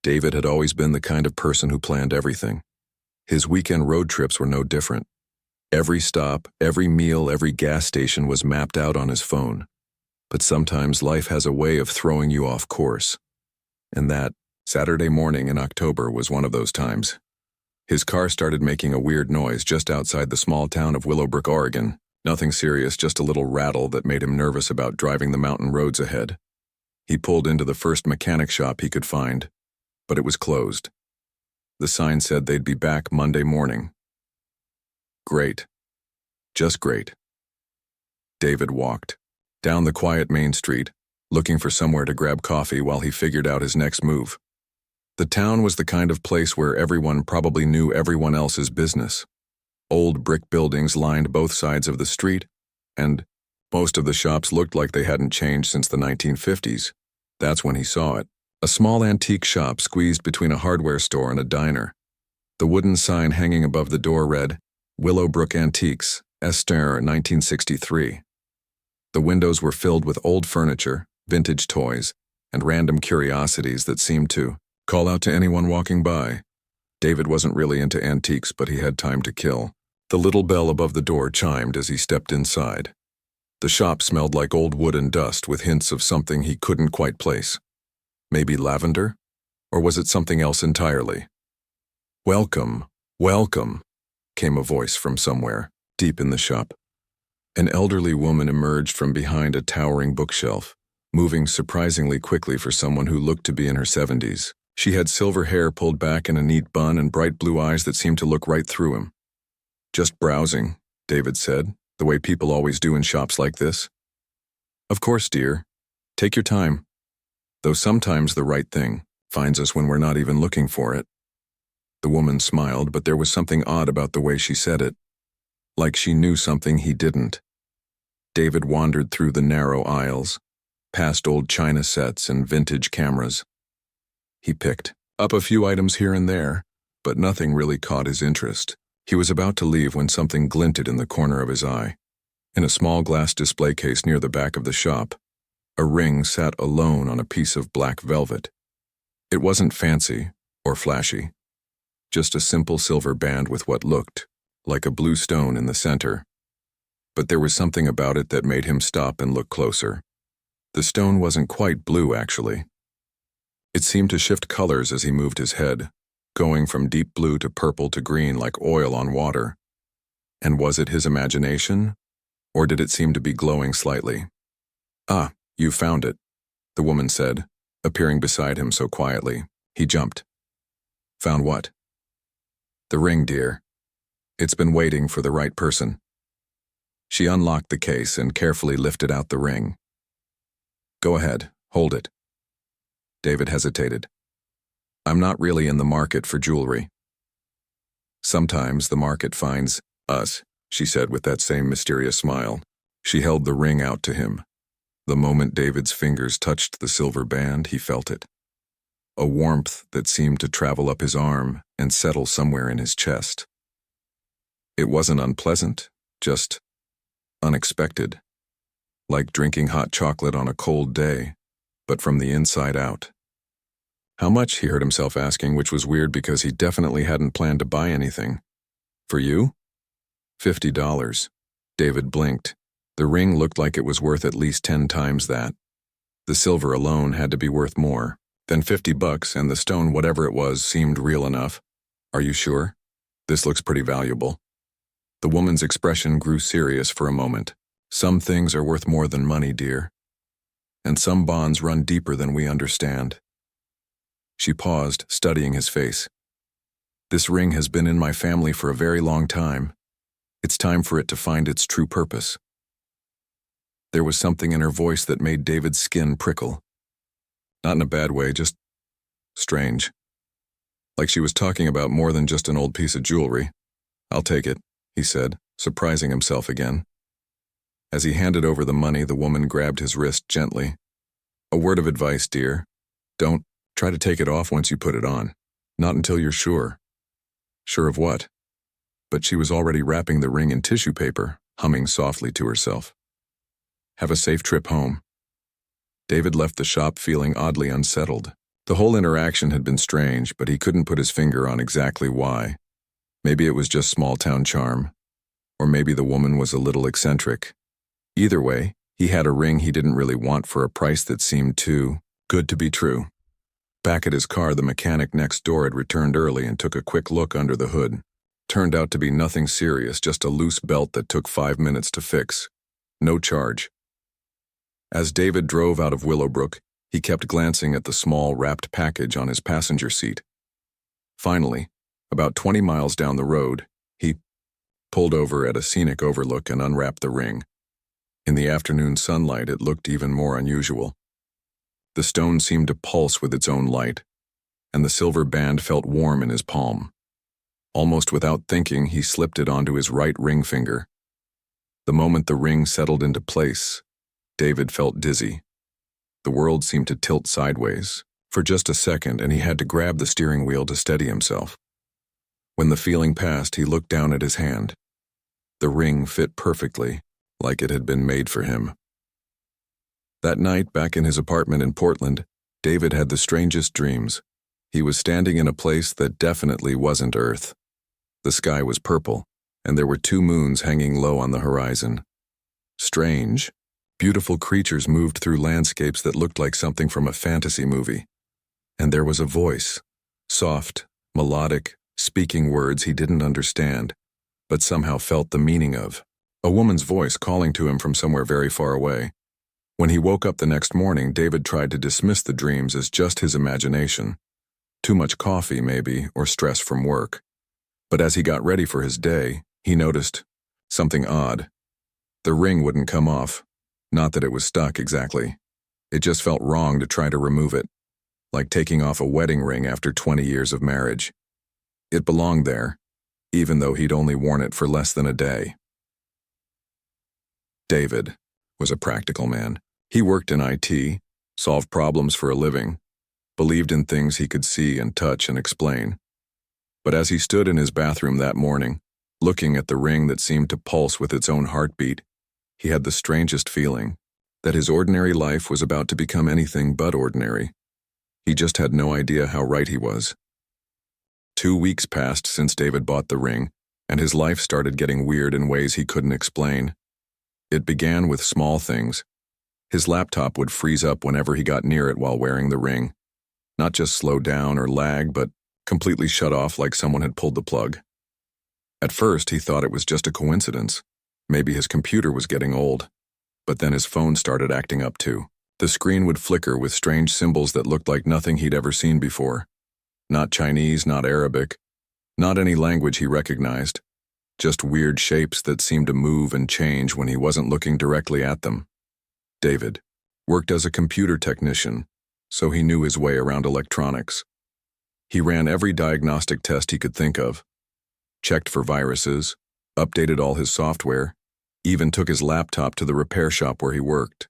David had always been the kind of person who planned everything. His weekend road trips were no different. Every stop, every meal, every gas station was mapped out on his phone. But sometimes life has a way of throwing you off course. And that Saturday morning in October was one of those times. His car started making a weird noise just outside the small town of Willowbrook, Oregon. Nothing serious, just a little rattle that made him nervous about driving the mountain roads ahead. He pulled into the first mechanic shop he could find, but it was closed. The sign said they'd be back Monday morning. Great. Just great. David walked down the quiet main street, looking for somewhere to grab coffee while he figured out his next move. The town was the kind of place where everyone probably knew everyone else's business. Old brick buildings lined both sides of the street, and most of the shops looked like they hadn't changed since the 1950s. That's when he saw it. A small antique shop squeezed between a hardware store and a diner. The wooden sign hanging above the door read, Willowbrook Antiques, Esther, 1963. The windows were filled with old furniture, vintage toys, and random curiosities that seemed to call out to anyone walking by. David wasn't really into antiques, but he had time to kill. The little bell above the door chimed as he stepped inside. The shop smelled like old wood and dust with hints of something he couldn't quite place. Maybe lavender? Or was it something else entirely? Welcome, welcome, came a voice from somewhere, deep in the shop. An elderly woman emerged from behind a towering bookshelf, moving surprisingly quickly for someone who looked to be in her 70s. She had silver hair pulled back in a neat bun and bright blue eyes that seemed to look right through him. Just browsing, David said, the way people always do in shops like this. Of course, dear. Take your time. Though sometimes the right thing finds us when we're not even looking for it. The woman smiled, but there was something odd about the way she said it. Like she knew something he didn't. David wandered through the narrow aisles, past old china sets and vintage cameras. He picked up a few items here and there, but nothing really caught his interest. He was about to leave when something glinted in the corner of his eye. In a small glass display case near the back of the shop, a ring sat alone on a piece of black velvet. It wasn't fancy or flashy, just a simple silver band with what looked like a blue stone in the center. But there was something about it that made him stop and look closer. The stone wasn't quite blue, actually. It seemed to shift colors as he moved his head, going from deep blue to purple to green like oil on water. And was it his imagination, or did it seem to be glowing slightly? Ah, you found it, the woman said, appearing beside him so quietly. He jumped. Found what? The ring, dear. It's been waiting for the right person. She unlocked the case and carefully lifted out the ring. Go ahead, hold it. David hesitated. I'm not really in the market for jewelry. Sometimes the market finds us, she said with that same mysterious smile. She held the ring out to him. The moment David's fingers touched the silver band, he felt it. A warmth that seemed to travel up his arm and settle somewhere in his chest. It wasn't unpleasant, just unexpected. Like drinking hot chocolate on a cold day, but from the inside out. How much, he heard himself asking, which was weird because he definitely hadn't planned to buy anything. For you? $50. David blinked. The ring looked like it was worth at least 10 times that. The silver alone had to be worth more. Then $50 and the stone, whatever it was, seemed real enough. Are you sure? This looks pretty valuable. The woman's expression grew serious for a moment. Some things are worth more than money, dear. And some bonds run deeper than we understand. She paused, studying his face. This ring has been in my family for a very long time. It's time for it to find its true purpose. There was something in her voice that made David's skin prickle. Not in a bad way, just strange. Like she was talking about more than just an old piece of jewelry. I'll take it, he said, surprising himself again. As he handed over the money, the woman grabbed his wrist gently. A word of advice, dear. Don't try to take it off once you put it on. Not until you're sure. Sure of what? But she was already wrapping the ring in tissue paper, humming softly to herself. Have a safe trip home. David left the shop feeling oddly unsettled. The whole interaction had been strange, but he couldn't put his finger on exactly why. Maybe it was just small-town charm. Or maybe the woman was a little eccentric. Either way, he had a ring he didn't really want for a price that seemed too good to be true. Back at his car, the mechanic next door had returned early and took a quick look under the hood. Turned out to be nothing serious, just a loose belt that took 5 minutes to fix. No charge. As David drove out of Willowbrook, he kept glancing at the small, wrapped package on his passenger seat. Finally, about 20 miles down the road, he pulled over at a scenic overlook and unwrapped the ring. In the afternoon sunlight, it looked even more unusual. The stone seemed to pulse with its own light, and the silver band felt warm in his palm. Almost without thinking, he slipped it onto his right ring finger. The moment the ring settled into place, David felt dizzy. The world seemed to tilt sideways for just a second, and he had to grab the steering wheel to steady himself. When the feeling passed, he looked down at his hand. The ring fit perfectly, like it had been made for him. That night, back in his apartment in Portland, David had the strangest dreams. He was standing in a place that definitely wasn't Earth. The sky was purple, and there were 2 moons hanging low on the horizon. Strange, beautiful creatures moved through landscapes that looked like something from a fantasy movie. And there was a voice, soft, melodic, speaking words he didn't understand, but somehow felt the meaning of. A woman's voice calling to him from somewhere very far away. When he woke up the next morning, David tried to dismiss the dreams as just his imagination. Too much coffee, maybe, or stress from work. But as he got ready for his day, he noticed something odd. The ring wouldn't come off. Not that it was stuck exactly. It just felt wrong to try to remove it, like taking off a wedding ring after 20 years of marriage. It belonged there, even though he'd only worn it for less than a day. David was a practical man. He worked in IT, solved problems for a living, believed in things he could see and touch and explain. But as he stood in his bathroom that morning, looking at the ring that seemed to pulse with its own heartbeat, he had the strangest feeling that his ordinary life was about to become anything but ordinary. He just had no idea how right he was. 2 weeks passed since David bought the ring, and his life started getting weird in ways he couldn't explain. It began with small things. His laptop would freeze up whenever he got near it while wearing the ring. Not just slow down or lag, but completely shut off like someone had pulled the plug. At first, he thought it was just a coincidence. Maybe his computer was getting old. But then his phone started acting up too. The screen would flicker with strange symbols that looked like nothing he'd ever seen before. Not Chinese, not Arabic, not any language he recognized. Just weird shapes that seemed to move and change when he wasn't looking directly at them. David worked as a computer technician, so he knew his way around electronics. He ran every diagnostic test he could think of, checked for viruses, updated all his software, even took his laptop to the repair shop where he worked.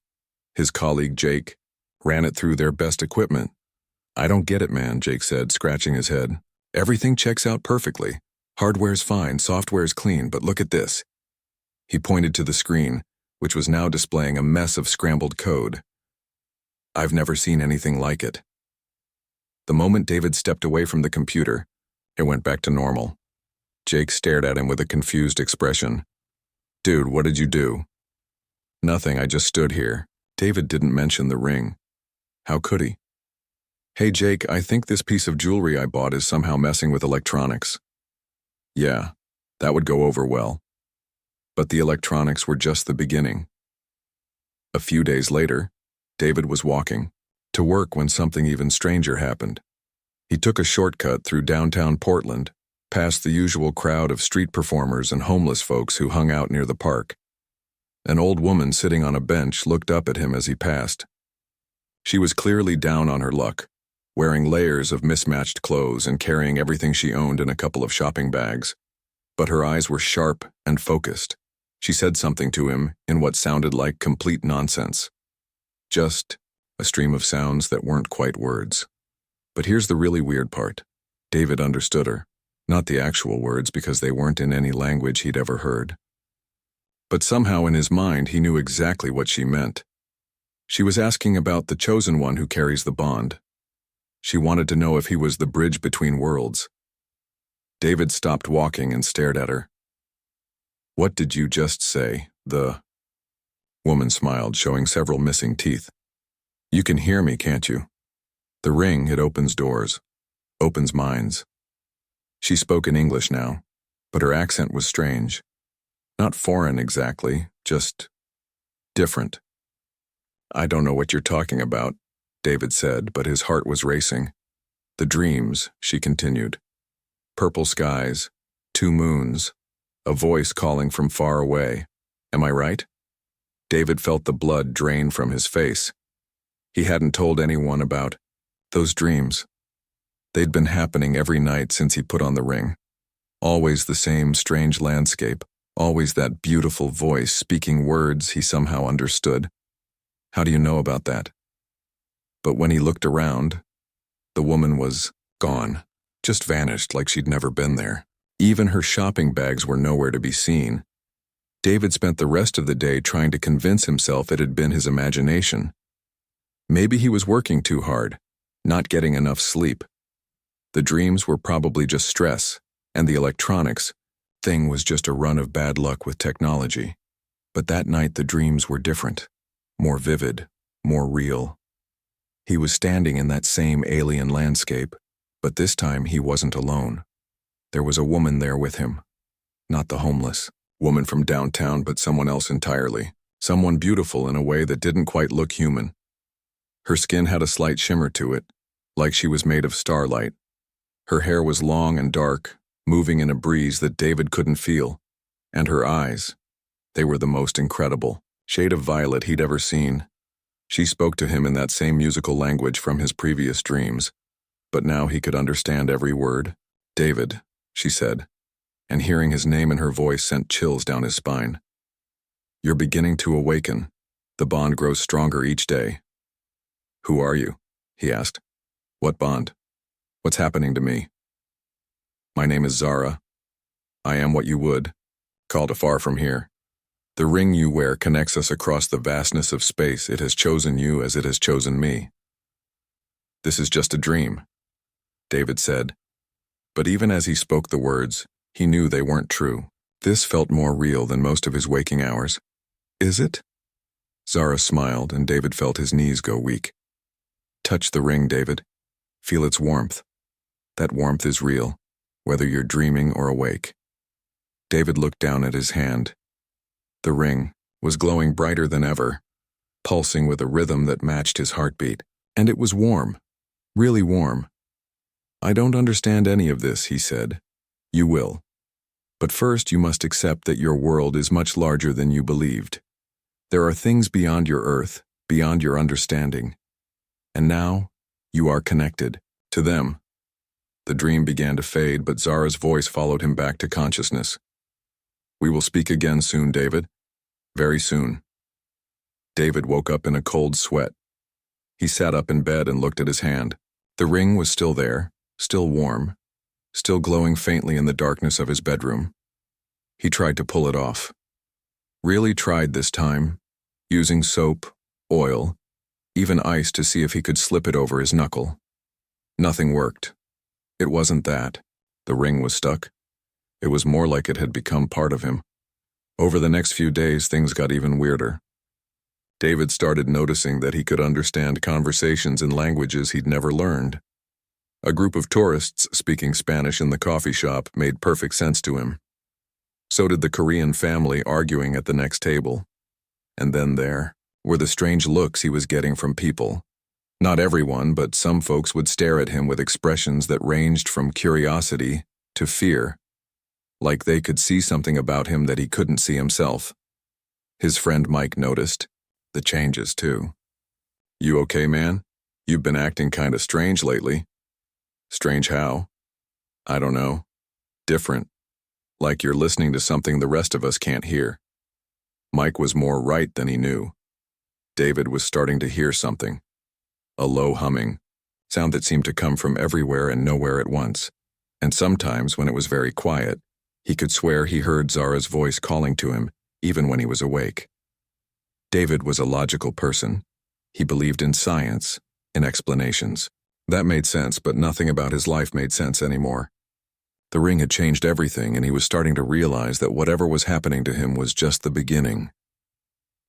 His colleague, Jake, ran it through their best equipment. "I don't get it, man," Jake said, scratching his head. "Everything checks out perfectly. Hardware's fine, software's clean, but look at this." He pointed to the screen, which was now displaying a mess of scrambled code. "I've never seen anything like it." The moment David stepped away from the computer, it went back to normal. Jake stared at him with a confused expression. "Dude, what did you do?" "Nothing, I just stood here." David didn't mention the ring. How could he? "Hey Jake, I think this piece of jewelry I bought is somehow messing with electronics." Yeah, that would go over well. But the electronics were just the beginning. A few days later, David was walking to work when something even stranger happened. He took a shortcut through downtown Portland, past the usual crowd of street performers and homeless folks who hung out near the park. An old woman sitting on a bench looked up at him as he passed. She was clearly down on her luck, wearing layers of mismatched clothes and carrying everything she owned in a couple of shopping bags. But her eyes were sharp and focused. She said something to him in what sounded like complete nonsense. Just a stream of sounds that weren't quite words. But here's the really weird part. David understood her. Not the actual words, because they weren't in any language he'd ever heard. But somehow in his mind he knew exactly what she meant. She was asking about the chosen one who carries the bond. She wanted to know if he was the bridge between worlds. David stopped walking and stared at her. "What did you just say? The..." Woman smiled, showing several missing teeth. "You can hear me, can't you? The ring, it opens doors, opens minds." She spoke in English now, but her accent was strange. Not foreign exactly, just different. "I don't know what you're talking about," David said, but his heart was racing. "The dreams," she continued. "Purple skies, 2 moons, a voice calling from far away. Am I right?" David felt the blood drain from his face. He hadn't told anyone about those dreams. They'd been happening every night since he put on the ring. Always the same strange landscape, always that beautiful voice speaking words he somehow understood. "How do you know about that?" But when he looked around, the woman was gone, just vanished like she'd never been there. Even her shopping bags were nowhere to be seen. David spent the rest of the day trying to convince himself it had been his imagination. Maybe he was working too hard, not getting enough sleep. The dreams were probably just stress, and the electronics thing was just a run of bad luck with technology. But that night the dreams were different, more vivid, more real. He was standing in that same alien landscape, but this time he wasn't alone. There was a woman there with him. Not the homeless woman from downtown, but someone else entirely. Someone beautiful in a way that didn't quite look human. Her skin had a slight shimmer to it, like she was made of starlight. Her hair was long and dark, moving in a breeze that David couldn't feel. And her eyes, they were the most incredible shade of violet he'd ever seen. She spoke to him in that same musical language from his previous dreams, but now he could understand every word. "David," she said, and hearing his name in her voice sent chills down his spine. "You're beginning to awaken. The bond grows stronger each day." "Who are you?" he asked. "What bond? What's happening to me?" "My name is Zara. I am what you would call afar from here. The ring you wear connects us across the vastness of space. It has chosen you as it has chosen me." "This is just a dream," David said. But even as he spoke the words, he knew they weren't true. This felt more real than most of his waking hours. "Is it?" Zara smiled, and David felt his knees go weak. "Touch the ring, David. Feel its warmth. That warmth is real, whether you're dreaming or awake." David looked down at his hand. The ring was glowing brighter than ever, pulsing with a rhythm that matched his heartbeat. And it was warm, really warm. "I don't understand any of this," he said. "You will. But first you must accept that your world is much larger than you believed. There are things beyond your earth, beyond your understanding. And now, you are connected to them." The dream began to fade, but Zara's voice followed him back to consciousness. "We will speak again soon, David. Very soon." David woke up in a cold sweat. He sat up in bed and looked at his hand. The ring was still there, still warm, still glowing faintly in the darkness of his bedroom. He tried to pull it off. Really tried this time, using soap, oil, even ice to see if he could slip it over his knuckle. Nothing worked. It wasn't that. The ring was stuck. It was more like it had become part of him. Over the next few days, things got even weirder. David started noticing that he could understand conversations in languages he'd never learned. A group of tourists speaking Spanish in the coffee shop made perfect sense to him. So did the Korean family arguing at the next table. And then there were the strange looks he was getting from people. Not everyone, but some folks would stare at him with expressions that ranged from curiosity to fear, like they could see something about him that he couldn't see himself. His friend Mike noticed the changes too. "You okay, man? You've been acting kinda strange lately." "Strange how?" "I don't know. Different. Like you're listening to something the rest of us can't hear." Mike was more right than he knew. David was starting to hear something. A low humming, sound that seemed to come from everywhere and nowhere at once. And sometimes, when it was very quiet, he could swear he heard Zara's voice calling to him, even when he was awake. David was a logical person. He believed in science, in explanations. That made sense, but nothing about his life made sense anymore. The ring had changed everything, and he was starting to realize that whatever was happening to him was just the beginning.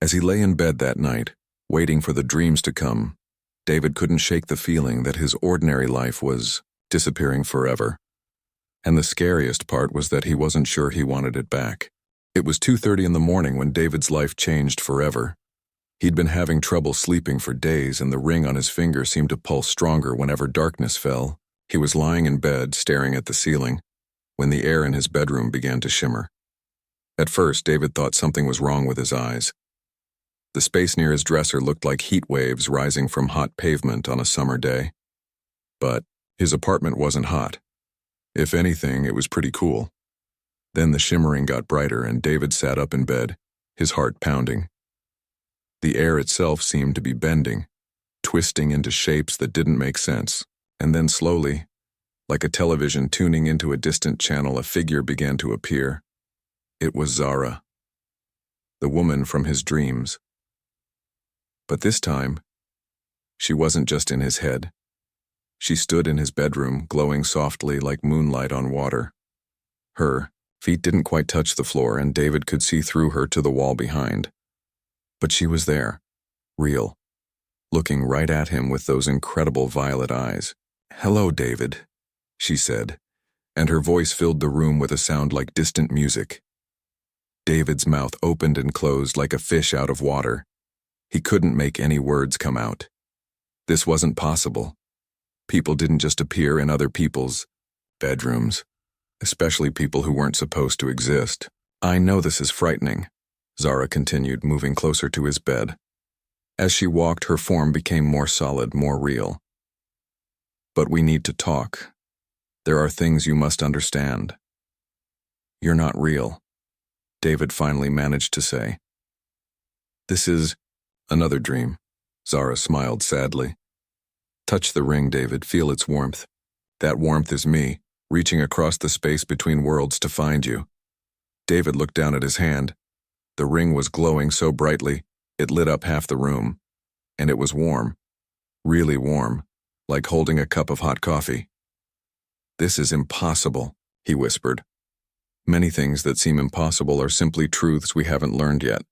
As he lay in bed that night, waiting for the dreams to come, David couldn't shake the feeling that his ordinary life was disappearing forever. And the scariest part was that he wasn't sure he wanted it back. It was 2:30 in the morning when David's life changed forever. He'd been having trouble sleeping for days, and the ring on his finger seemed to pulse stronger whenever darkness fell. He was lying in bed, staring at the ceiling, when the air in his bedroom began to shimmer. At first, David thought something was wrong with his eyes. The space near his dresser looked like heat waves rising from hot pavement on a summer day. But his apartment wasn't hot. If anything, it was pretty cool. Then the shimmering got brighter, and David sat up in bed, his heart pounding. The air itself seemed to be bending, twisting into shapes that didn't make sense, and then slowly, like a television tuning into a distant channel, a figure began to appear. It was Zara, the woman from his dreams. But this time, she wasn't just in his head. She stood in his bedroom, glowing softly like moonlight on water. Her feet didn't quite touch the floor, and David could see through her to the wall behind. But she was there, real, looking right at him with those incredible violet eyes. "Hello, David," she said, and her voice filled the room with a sound like distant music. David's mouth opened and closed like a fish out of water. He couldn't make any words come out. This wasn't possible. People didn't just appear in other people's bedrooms, especially people who weren't supposed to exist. "I know this is frightening," Zara continued, moving closer to his bed. As she walked, her form became more solid, more real. "But we need to talk. There are things you must understand. You're not real," David finally managed to say. "This is another dream," Zara smiled sadly. "Touch the ring, David. Feel its warmth. That warmth is me, reaching across the space between worlds to find you." David looked down at his hand. The ring was glowing so brightly, it lit up half the room. And it was warm. Really warm, like holding a cup of hot coffee. "This is impossible," he whispered. "Many things that seem impossible are simply truths we haven't learned yet."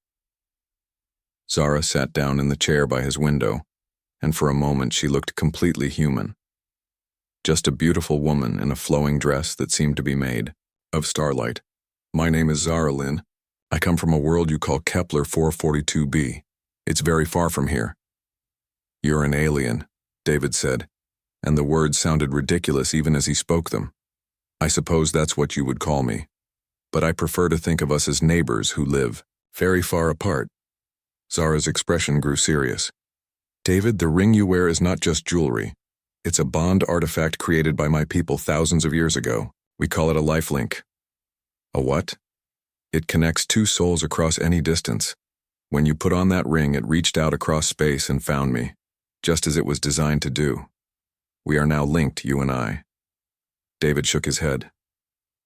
Zara sat down in the chair by his window, and for a moment she looked completely human. Just a beautiful woman in a flowing dress that seemed to be made of starlight. "My name is Zara Lynn. I come from a world you call Kepler 442b. It's very far from here." "You're an alien," David said, and the words sounded ridiculous even as he spoke them. "I suppose that's what you would call me. But I prefer to think of us as neighbors who live very far apart." Zara's expression grew serious. "David, the ring you wear is not just jewelry. It's a bond artifact created by my people thousands of years ago. We call it a lifelink." "A what?" "It connects two souls across any distance. When you put on that ring, it reached out across space and found me, just as it was designed to do. We are now linked, you and I." David shook his head.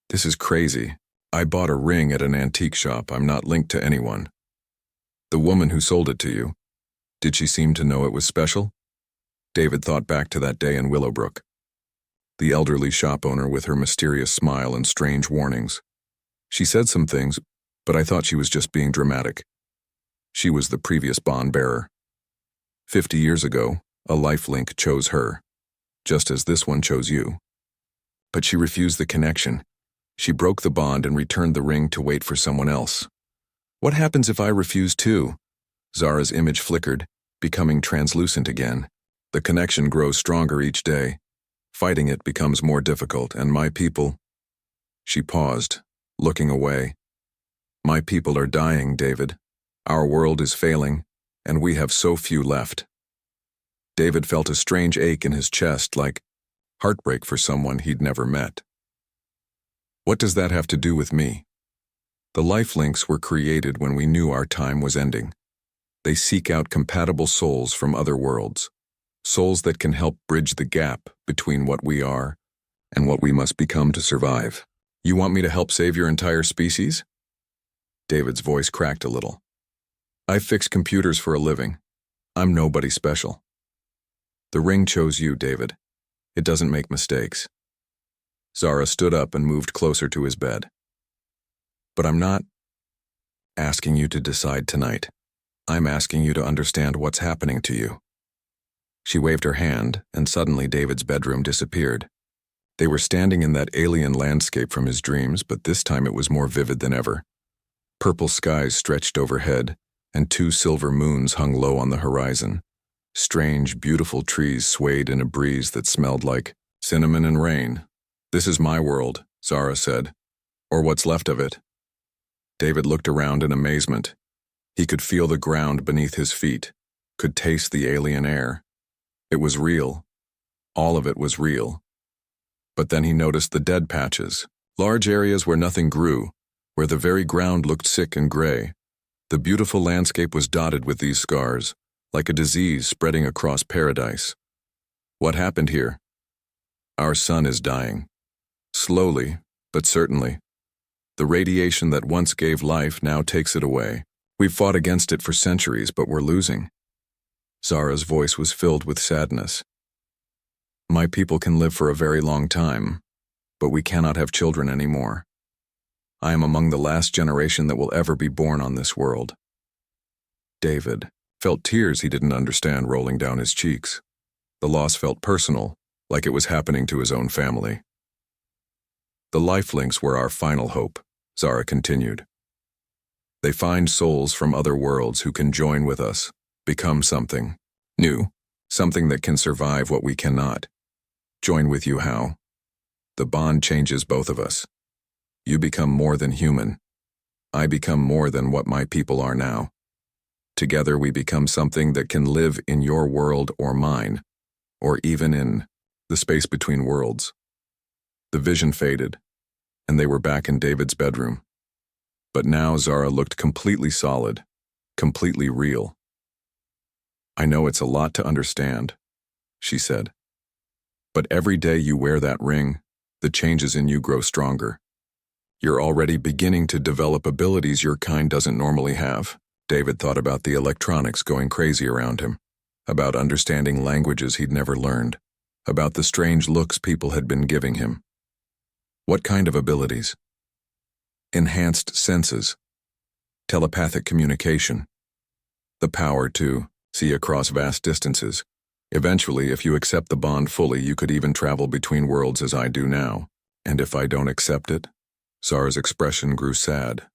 "This is crazy. I bought a ring at an antique shop. I'm not linked to anyone." "The woman who sold it to you, did she seem to know it was special?" David thought back to that day in Willowbrook. The elderly shop owner with her mysterious smile and strange warnings. "She said some things, but I thought she was just being dramatic. She was the previous bond bearer. 50 years ago, a lifelink chose her, just as this one chose you. But she refused the connection. She broke the bond and returned the ring to wait for someone else. What happens if I refuse too?" Zara's image flickered, becoming translucent again. "The connection grows stronger each day. Fighting it becomes more difficult, and my people—" She paused, looking away. "My people are dying, David. Our world is failing, and we have so few left." David felt a strange ache in his chest, like heartbreak for someone he'd never met. "What does that have to do with me?" "The lifelinks were created when we knew our time was ending. They seek out compatible souls from other worlds, souls that can help bridge the gap between what we are and what we must become to survive." "You want me to help save your entire species?" David's voice cracked a little. "I fix computers for a living. I'm nobody special." "The ring chose you, David. It doesn't make mistakes. Zara stood up and moved closer to his bed. But I'm not asking you to decide tonight. I'm asking you to understand what's happening to you. She waved her hand, and suddenly David's bedroom disappeared. They were standing in that alien landscape from his dreams, but this time it was more vivid than ever. Purple skies stretched overhead, and 2 silver moons hung low on the horizon. Strange, beautiful trees swayed in a breeze that smelled like cinnamon and rain. "This is my world," Zara said. "Or what's left of it." David looked around in amazement. He could feel the ground beneath his feet, could taste the alien air. It was real. All of it was real. But then he noticed the dead patches, large areas where nothing grew, where the very ground looked sick and gray. The beautiful landscape was dotted with these scars, like a disease spreading across paradise. "What happened here?" "Our sun is dying. Slowly, but certainly. The radiation that once gave life now takes it away. We've fought against it for centuries, but we're losing." Zara's voice was filled with sadness. "My people can live for a very long time, but we cannot have children anymore. I am among the last generation that will ever be born on this world." David felt tears he didn't understand rolling down his cheeks. The loss felt personal, like it was happening to his own family. "The lifelinks were our final hope," Zara continued. "They find souls from other worlds who can join with us, become something new, something that can survive what we cannot. Join with you how? The bond changes both of us. You become more than human. I become more than what my people are now. Together we become something that can live in your world or mine, or even in the space between worlds." The vision faded, and they were back in David's bedroom. But now Zara looked completely solid, completely real. "I know it's a lot to understand," she said. "But every day you wear that ring, the changes in you grow stronger. You're already beginning to develop abilities your kind doesn't normally have." David thought about the electronics going crazy around him, about understanding languages he'd never learned, about the strange looks people had been giving him. What kind of abilities? Enhanced senses, telepathic communication, the power to see across vast distances. Eventually, if you accept the bond fully, you could even travel between worlds as I do now. And if I don't accept it? Zara's expression grew sad.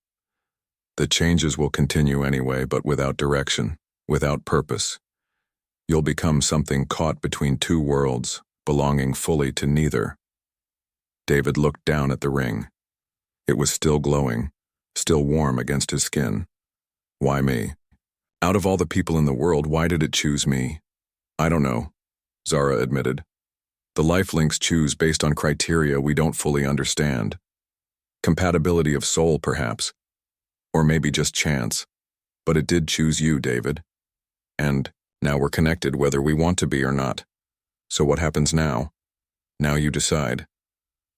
The changes will continue anyway, but without direction, without purpose. You'll become something caught between 2 worlds, belonging fully to neither. David looked down at the ring. It was still glowing, still warm against his skin. Why me? Out of all the people in the world, why did it choose me? I don't know, Zara admitted. The lifelinks choose based on criteria we don't fully understand. Compatibility of soul, perhaps. Or maybe just chance. But it did choose you, David. And now we're connected whether we want to be or not. So what happens now? Now you decide.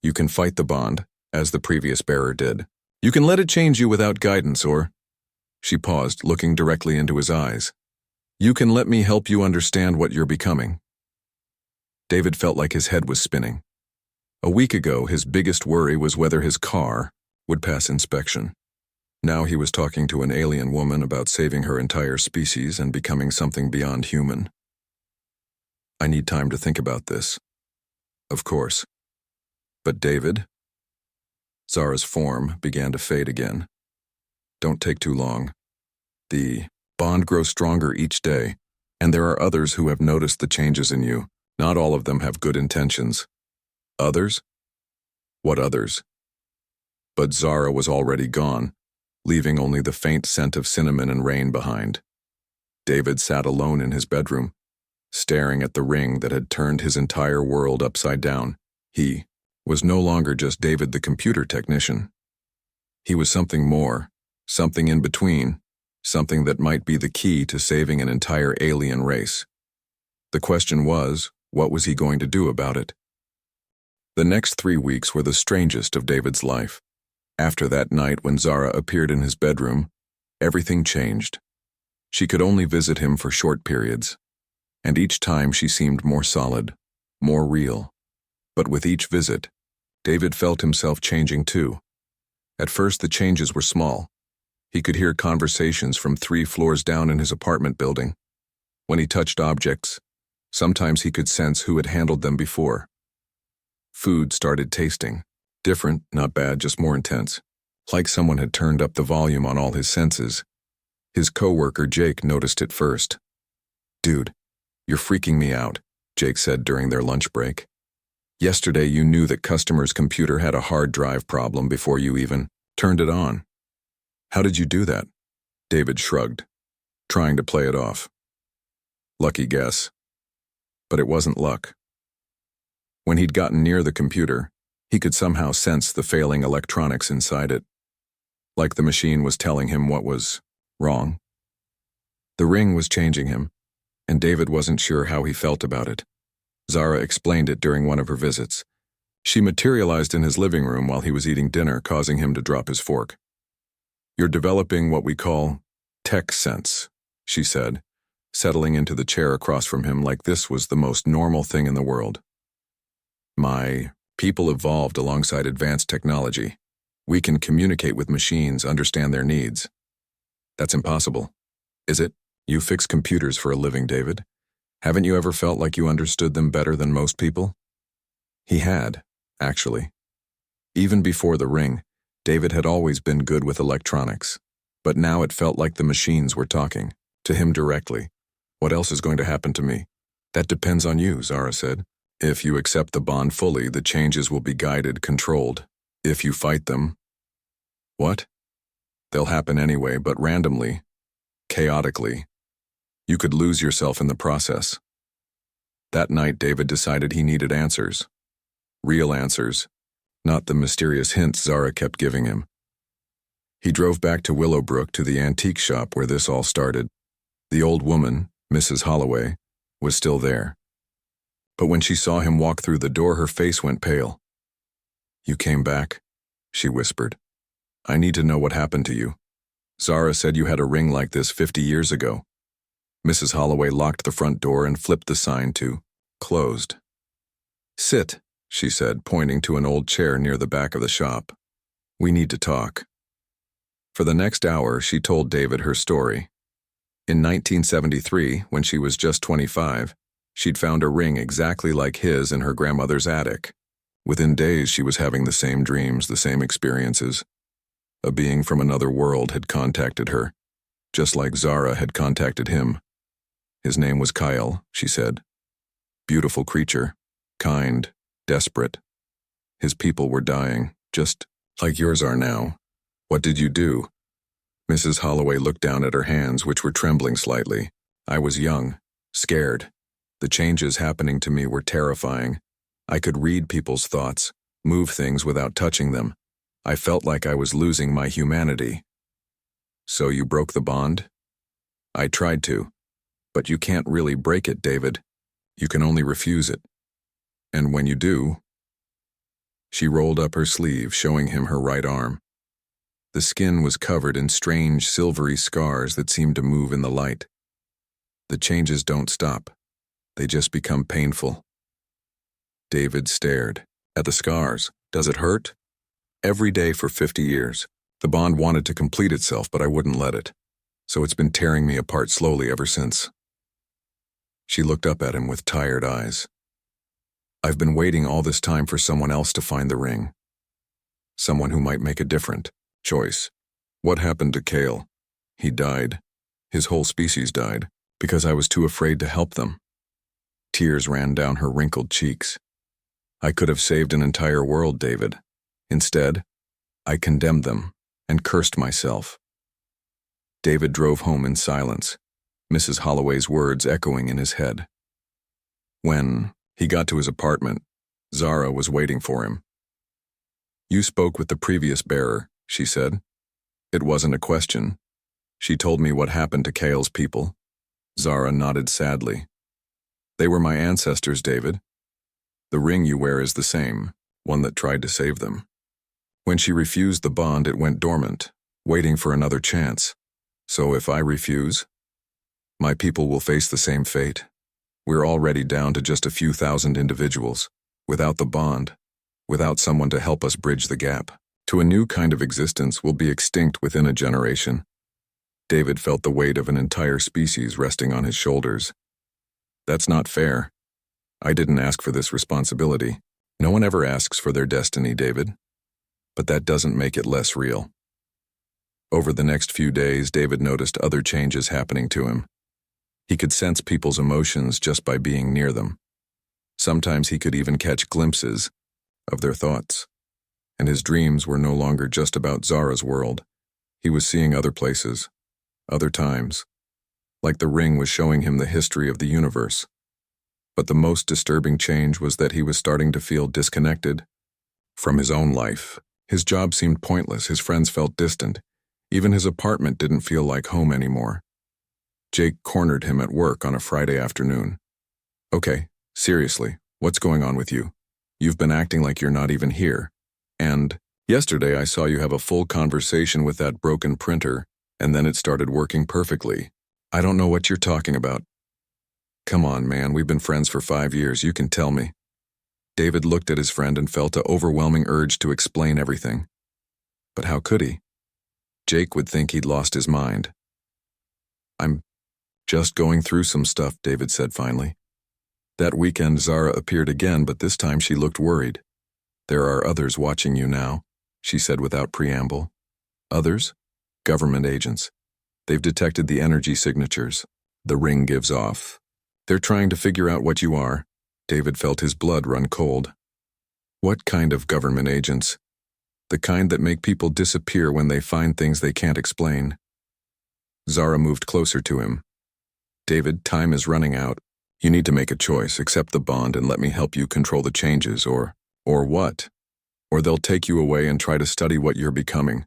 You can fight the bond, as the previous bearer did. You can let it change you without guidance, or... She paused, looking directly into his eyes. You can let me help you understand what you're becoming. David felt like his head was spinning. A week ago, his biggest worry was whether his car would pass inspection. Now he was talking to an alien woman about saving her entire species and becoming something beyond human. I need time to think about this. Of course. But David? Zara's form began to fade again. Don't take too long. The bond grows stronger each day, and there are others who have noticed the changes in you. Not all of them have good intentions. Others? What others? But Zara was already gone, leaving only the faint scent of cinnamon and rain behind. David sat alone in his bedroom, staring at the ring that had turned his entire world upside down. He was no longer just David the computer technician. He was something more, something in between, something that might be the key to saving an entire alien race. The question was, what was he going to do about it? The next 3 weeks were the strangest of David's life. After that night when Zara appeared in his bedroom, everything changed. She could only visit him for short periods, and each time she seemed more solid, more real. But with each visit, David felt himself changing too. At first, the changes were small. He could hear conversations from 3 floors down in his apartment building. When he touched objects, sometimes he could sense who had handled them before. Food started tasting. Different, not bad, just more intense. Like someone had turned up the volume on all his senses. His coworker Jake noticed it first. "Dude, you're freaking me out," Jake said during their lunch break. "Yesterday you knew that customer's computer had a hard drive problem before you even turned it on. How did you do that?" David shrugged, trying to play it off. "Lucky guess." But it wasn't luck. When he'd gotten near the computer, he could somehow sense the failing electronics inside it. Like the machine was telling him what was wrong. The ring was changing him, and David wasn't sure how he felt about it. Zara explained it during one of her visits. She materialized in his living room while he was eating dinner, causing him to drop his fork. "You're developing what we call tech sense," she said, settling into the chair across from him like this was the most normal thing in the world. "My people evolved alongside advanced technology. We can communicate with machines, understand their needs." "That's impossible." "Is it? You fix computers for a living, David. Haven't you ever felt like you understood them better than most people?" He had, actually. Even before the ring, David had always been good with electronics. But now it felt like the machines were talking, to him directly. "What else is going to happen to me?" "That depends on you," Zara said. "If you accept the bond fully, the changes will be guided, controlled. If you fight them..." "What?" "They'll happen anyway, but randomly, chaotically. You could lose yourself in the process." That night, David decided he needed answers. Real answers, not the mysterious hints Zara kept giving him. He drove back to Willowbrook to the antique shop where this all started. The old woman, Mrs. Holloway, was still there. But when she saw him walk through the door, her face went pale. "You came back," she whispered. "I need to know what happened to you. Zara said you had a ring like this 50 years ago." Mrs. Holloway locked the front door and flipped the sign to closed. "Sit," she said, pointing to an old chair near the back of the shop. "We need to talk." For the next hour, she told David her story. In 1973, when she was just 25, she'd found a ring exactly like his in her grandmother's attic. Within days, she was having the same dreams, the same experiences. A being from another world had contacted her, just like Zara had contacted him. His name was Kyle, she said. Beautiful creature, kind, desperate. His people were dying, just like yours are now. "What did you do?" Mrs. Holloway looked down at her hands, which were trembling slightly. "I was young, scared. The changes happening to me were terrifying. I could read people's thoughts, move things without touching them. I felt like I was losing my humanity." "So you broke the bond?" "I tried to. But you can't really break it, David. You can only refuse it. And when you do..." She rolled up her sleeve, showing him her right arm. The skin was covered in strange silvery scars that seemed to move in the light. "The changes don't stop. They just become painful." David stared at the scars. "Does it hurt?" "Every day for 50 years. The bond wanted to complete itself, but I wouldn't let it. So it's been tearing me apart slowly ever since." She looked up at him with tired eyes. "I've been waiting all this time for someone else to find the ring. Someone who might make a different choice. What happened to Kale? He died. His whole species died, because I was too afraid to help them." Tears ran down her wrinkled cheeks. "I could have saved an entire world, David. Instead, I condemned them and cursed myself." David drove home in silence, Mrs. Holloway's words echoing in his head. When he got to his apartment, Zara was waiting for him. "You spoke with the previous bearer," she said. "It wasn't a question. She told me what happened to Kale's people." Zara nodded sadly. "They were my ancestors, David. The ring you wear is the same, one that tried to save them. When she refused the bond, it went dormant, waiting for another chance. So if I refuse, my people will face the same fate. We're already down to just a few thousand individuals. Without the bond, without someone to help us bridge the gap to a new kind of existence will be extinct within a generation. David felt the weight of an entire species resting on his shoulders. That's not fair. I didn't ask for this responsibility. No one ever asks for their destiny, David. But that doesn't make it less real. Over the next few days, David noticed other changes happening to him. He could sense people's emotions just by being near them. Sometimes he could even catch glimpses of their thoughts. And his dreams were no longer just about Zara's world. He was seeing other places, other times. Like the ring was showing him the history of the universe. But the most disturbing change was that he was starting to feel disconnected from his own life. His job seemed pointless, his friends felt distant. Even his apartment didn't feel like home anymore. Jake cornered him at work on a Friday afternoon. Okay, seriously, what's going on with you? You've been acting like you're not even here. And yesterday I saw you have a full conversation with that broken printer, and then it started working perfectly. I don't know what you're talking about. Come on, man, we've been friends for 5 years, you can tell me. David looked at his friend and felt an overwhelming urge to explain everything. But how could he? Jake would think he'd lost his mind. I'm just going through some stuff, David said finally. That weekend Zara appeared again, but this time she looked worried. There are others watching you now, she said without preamble. Others? Government agents. They've detected the energy signatures the ring gives off. They're trying to figure out what you are. David felt his blood run cold. What kind of government agents? The kind that make people disappear when they find things they can't explain. Zara moved closer to him. David, time is running out. You need to make a choice, accept the bond and let me help you control the changes, or what? Or they'll take you away and try to study what you're becoming,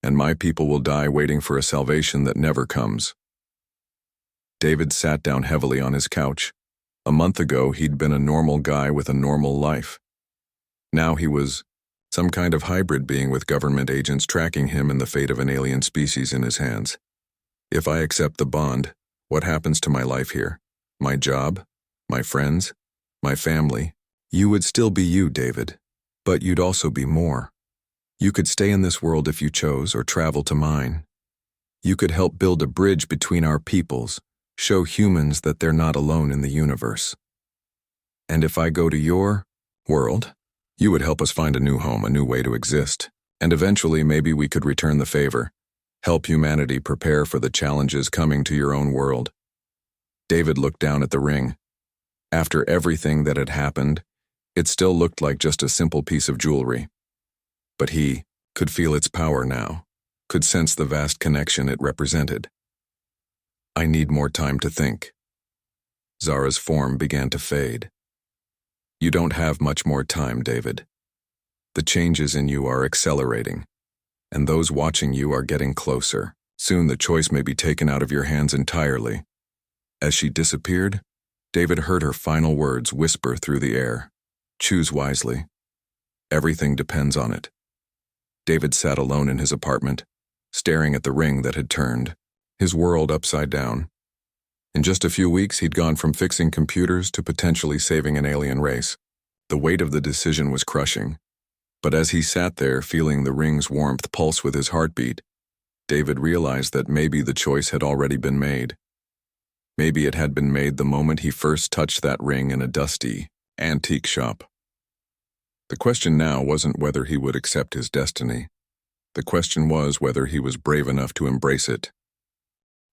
and my people will die waiting for a salvation that never comes. David sat down heavily on his couch. A month ago, he'd been a normal guy with a normal life. Now he was some kind of hybrid being with government agents tracking him and the fate of an alien species in his hands. If I accept the bond, what happens to my life here? My job? My friends? My family? You would still be you, David, but you'd also be more. You could stay in this world if you chose or travel to mine. You could help build a bridge between our peoples, show humans that they're not alone in the universe. And if I go to your world, you would help us find a new home, a new way to exist, and eventually maybe we could return the favor, help humanity prepare for the challenges coming to your own world. David looked down at the ring. After everything that had happened, it still looked like just a simple piece of jewelry. But he could feel its power now, could sense the vast connection it represented. I need more time to think. Zara's form began to fade. You don't have much more time, David. The changes in you are accelerating, and those watching you are getting closer. Soon the choice may be taken out of your hands entirely. As she disappeared, David heard her final words whisper through the air. Choose wisely. Everything depends on it. David sat alone in his apartment, staring at the ring that had turned, his world upside down. In just a few weeks, he'd gone from fixing computers to potentially saving an alien race. The weight of the decision was crushing. But as he sat there, feeling the ring's warmth pulse with his heartbeat, David realized that maybe the choice had already been made. Maybe it had been made the moment he first touched that ring in a dusty, antique shop. The question now wasn't whether he would accept his destiny. The question was whether he was brave enough to embrace it.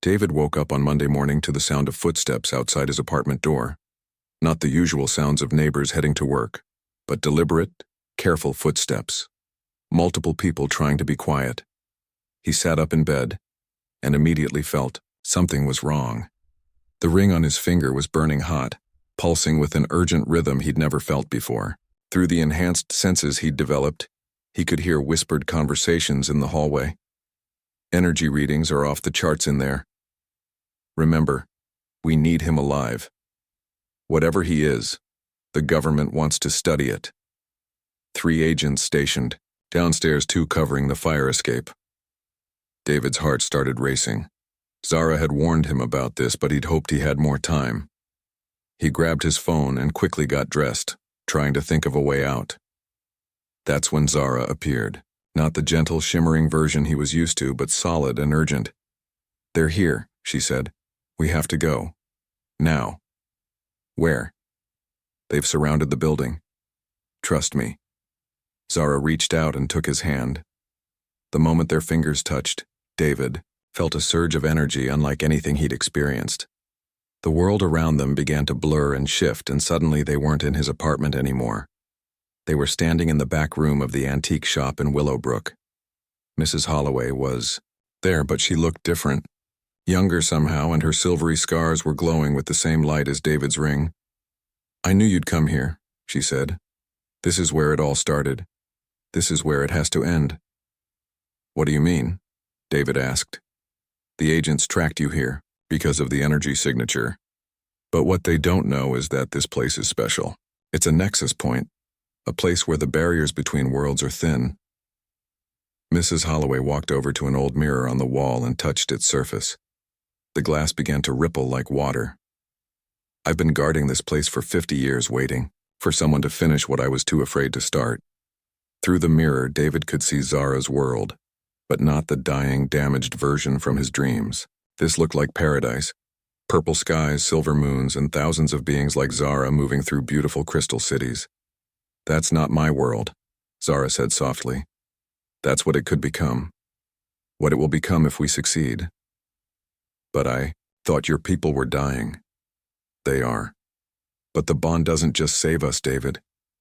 David woke up on Monday morning to the sound of footsteps outside his apartment door. Not the usual sounds of neighbors heading to work, but deliberate, careful footsteps. Multiple people trying to be quiet. He sat up in bed and immediately felt something was wrong. The ring on his finger was burning hot, pulsing with an urgent rhythm he'd never felt before. Through the enhanced senses he'd developed, he could hear whispered conversations in the hallway. Energy readings are off the charts in there. Remember, we need him alive. Whatever he is, the government wants to study it. 3 agents stationed, downstairs 2 covering the fire escape. David's heart started racing. Zara had warned him about this, but he'd hoped he had more time. He grabbed his phone and quickly got dressed, trying to think of a way out. That's when Zara appeared. Not the gentle, shimmering version he was used to, but solid and urgent. "They're here," she said. "We have to go. Now." "Where?" "They've surrounded the building. Trust me." Zara reached out and took his hand. The moment their fingers touched, David felt a surge of energy unlike anything he'd experienced. The world around them began to blur and shift, and suddenly they weren't in his apartment anymore. They were standing in the back room of the antique shop in Willowbrook. Mrs. Holloway was there, but she looked different. Younger somehow, and her silvery scars were glowing with the same light as David's ring. "I knew you'd come here," she said. "This is where it all started. This is where it has to end." "What do you mean?" David asked. "The agents tracked you here because of the energy signature. But what they don't know is that this place is special. It's a nexus point, a place where the barriers between worlds are thin." Mrs. Holloway walked over to an old mirror on the wall and touched its surface. The glass began to ripple like water. "I've been guarding this place for 50 years, waiting for someone to finish what I was too afraid to start." Through the mirror, David could see Zara's world, but not the dying, damaged version from his dreams. This looked like paradise. Purple skies, silver moons, and thousands of beings like Zara moving through beautiful crystal cities. "That's not my world," Zara said softly. "That's what it could become. What it will become if we succeed." "But I thought your people were dying." "They are. But the bond doesn't just save us, David.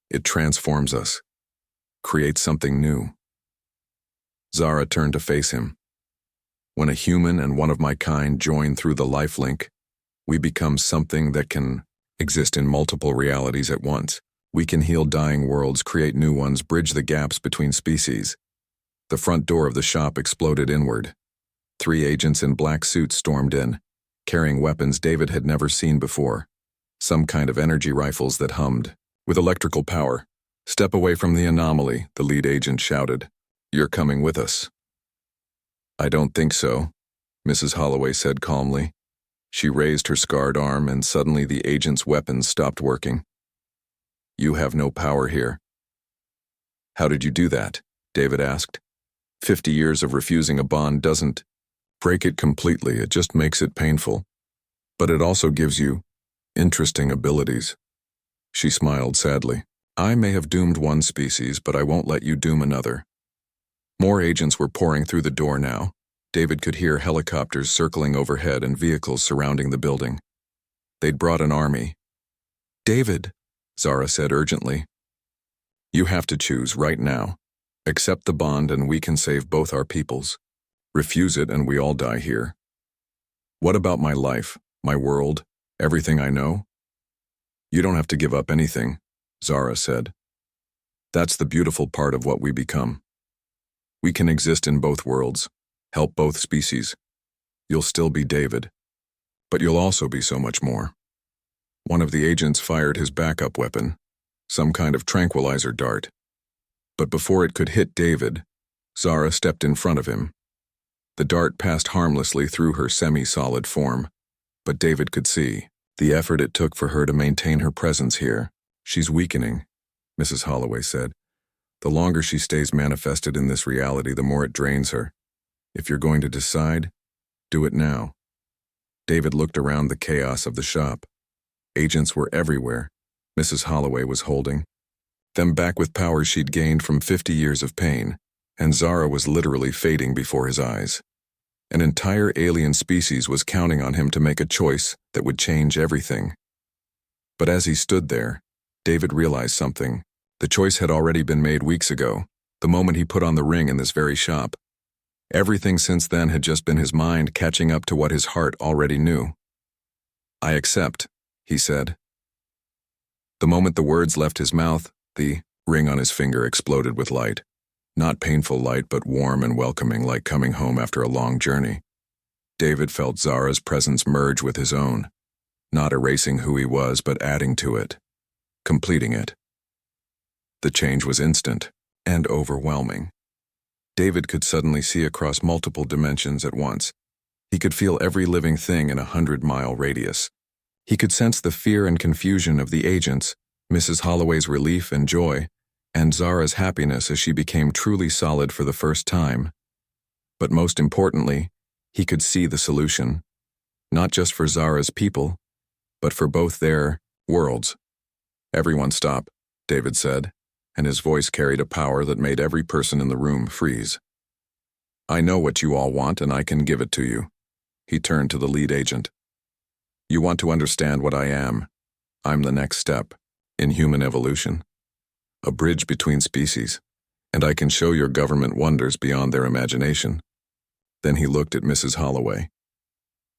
It transforms us. Creates something new." Zara turned to face him. "When a human and one of my kind join through the life link, we become something that can exist in multiple realities at once. We can heal dying worlds, create new ones, bridge the gaps between species." The front door of the shop exploded inward. 3 agents in black suits stormed in, carrying weapons David had never seen before. Some kind of energy rifles that hummed with electrical power. "Step away from the anomaly," the lead agent shouted. "You're coming with us." "I don't think so," Mrs. Holloway said calmly. She raised her scarred arm, and suddenly the agent's weapons stopped working. "You have no power here." "How did you do that?" David asked. 50 years of refusing a bond doesn't break it completely, it just makes it painful. But it also gives you interesting abilities." She smiled sadly. "I may have doomed one species, but I won't let you doom another." More agents were pouring through the door now. David could hear helicopters circling overhead and vehicles surrounding the building. They'd brought an army. "David," Zara said urgently, "you have to choose right now. Accept the bond and we can save both our peoples. Refuse it and we all die here." "What about my life, my world, everything I know?" "You don't have to give up anything," Zara said. "That's the beautiful part of what we become. We can exist in both worlds, help both species. You'll still be David, but you'll also be so much more." One of the agents fired his backup weapon, some kind of tranquilizer dart. But before it could hit David, Zara stepped in front of him. The dart passed harmlessly through her semi-solid form, but David could see the effort it took for her to maintain her presence here. "She's weakening," Mrs. Holloway said. "The longer she stays manifested in this reality, the more it drains her. If you're going to decide, do it now." David looked around the chaos of the shop. Agents were everywhere. Mrs. Holloway was holding them back with powers she'd gained from 50 years of pain, and Zara was literally fading before his eyes. An entire alien species was counting on him to make a choice that would change everything. But as he stood there, David realized something. The choice had already been made weeks ago, the moment he put on the ring in this very shop. Everything since then had just been his mind catching up to what his heart already knew. "I accept," he said. The moment the words left his mouth, the ring on his finger exploded with light. Not painful light, but warm and welcoming, like coming home after a long journey. David felt Zara's presence merge with his own, not erasing who he was, but adding to it, completing it. The change was instant and overwhelming. David could suddenly see across multiple dimensions at once. He could feel every living thing in a 100-mile radius. He could sense the fear and confusion of the agents, Mrs. Holloway's relief and joy, and Zara's happiness as she became truly solid for the first time. But most importantly, he could see the solution, not just for Zara's people, but for both their worlds. "Everyone stop," David said, and his voice carried a power that made every person in the room freeze. "I know what you all want, and I can give it to you." He turned to the lead agent. "You want to understand what I am? I'm the next step in human evolution, a bridge between species, and I can show your government wonders beyond their imagination." Then he looked at Mrs. Holloway.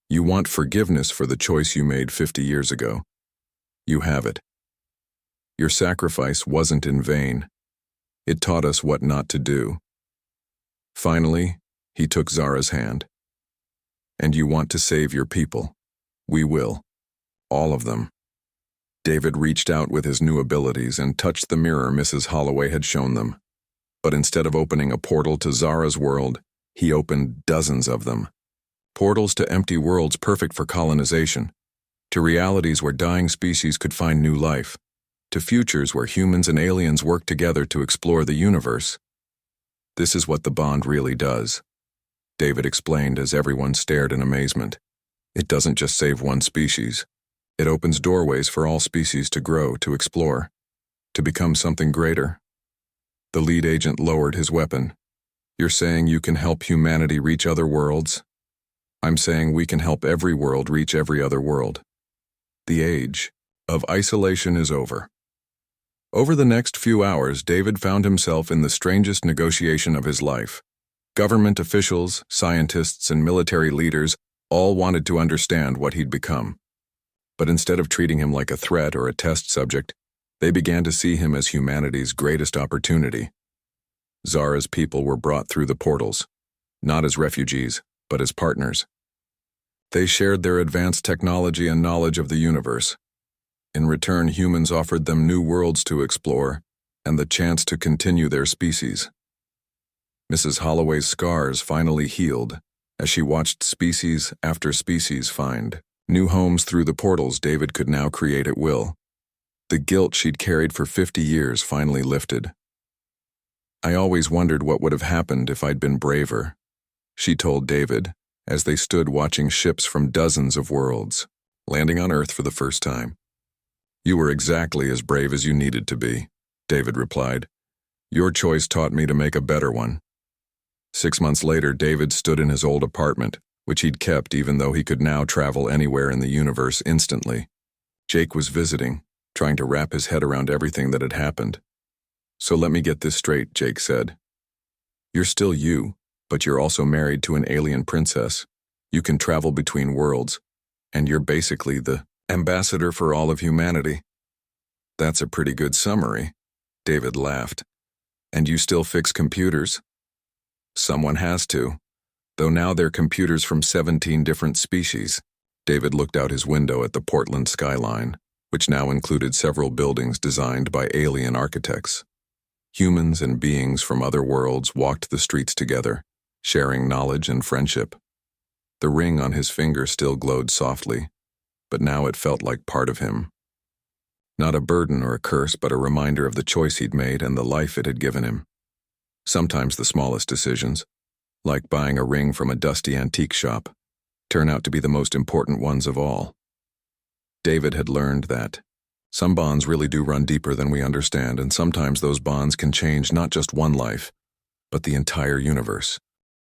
"You want forgiveness for the choice you made 50 years ago. You have it. Your sacrifice wasn't in vain. It taught us what not to do." Finally, he took Zara's hand. "And you want to save your people. We will. All of them." David reached out with his new abilities and touched the mirror Mrs. Holloway had shown them. But instead of opening a portal to Zara's world, he opened dozens of them. Portals to empty worlds perfect for colonization, to realities where dying species could find new life, to futures where humans and aliens work together to explore the universe. "This is what the bond really does," David explained as everyone stared in amazement. "It doesn't just save one species. It opens doorways for all species to grow, to explore, to become something greater." The lead agent lowered his weapon. "You're saying you can help humanity reach other worlds? I'm saying we can help every world reach every other world. The age of isolation is over." Over the next few hours, David found himself in the strangest negotiation of his life. Government officials, scientists, and military leaders all wanted to understand what he'd become. But instead of treating him like a threat or a test subject, they began to see him as humanity's greatest opportunity. Zara's people were brought through the portals, not as refugees, but as partners. They shared their advanced technology and knowledge of the universe. In return, humans offered them new worlds to explore and the chance to continue their species. Mrs. Holloway's scars finally healed as she watched species after species find new homes through the portals David could now create at will. The guilt she'd carried for 50 years finally lifted. "I always wondered what would have happened if I'd been braver," she told David as they stood watching ships from dozens of worlds landing on Earth for the first time. "You were exactly as brave as you needed to be," David replied. "Your choice taught me to make a better one." 6 months later, David stood in his old apartment, which he'd kept even though he could now travel anywhere in the universe instantly. Jake was visiting, trying to wrap his head around everything that had happened. "So let me get this straight," Jake said. "You're still you, but you're also married to an alien princess. You can travel between worlds, and you're basically the ambassador for all of humanity." "That's a pretty good summary," David laughed. "And you still fix computers?" "Someone has to, though now they're computers from 17 different species." David looked out his window at the Portland skyline, which now included several buildings designed by alien architects. Humans and beings from other worlds walked the streets together, sharing knowledge and friendship. The ring on his finger still glowed softly, but now it felt like part of him. Not a burden or a curse, but a reminder of the choice he'd made and the life it had given him. Sometimes the smallest decisions, like buying a ring from a dusty antique shop, turn out to be the most important ones of all. David had learned that some bonds really do run deeper than we understand, and sometimes those bonds can change not just one life, but the entire universe.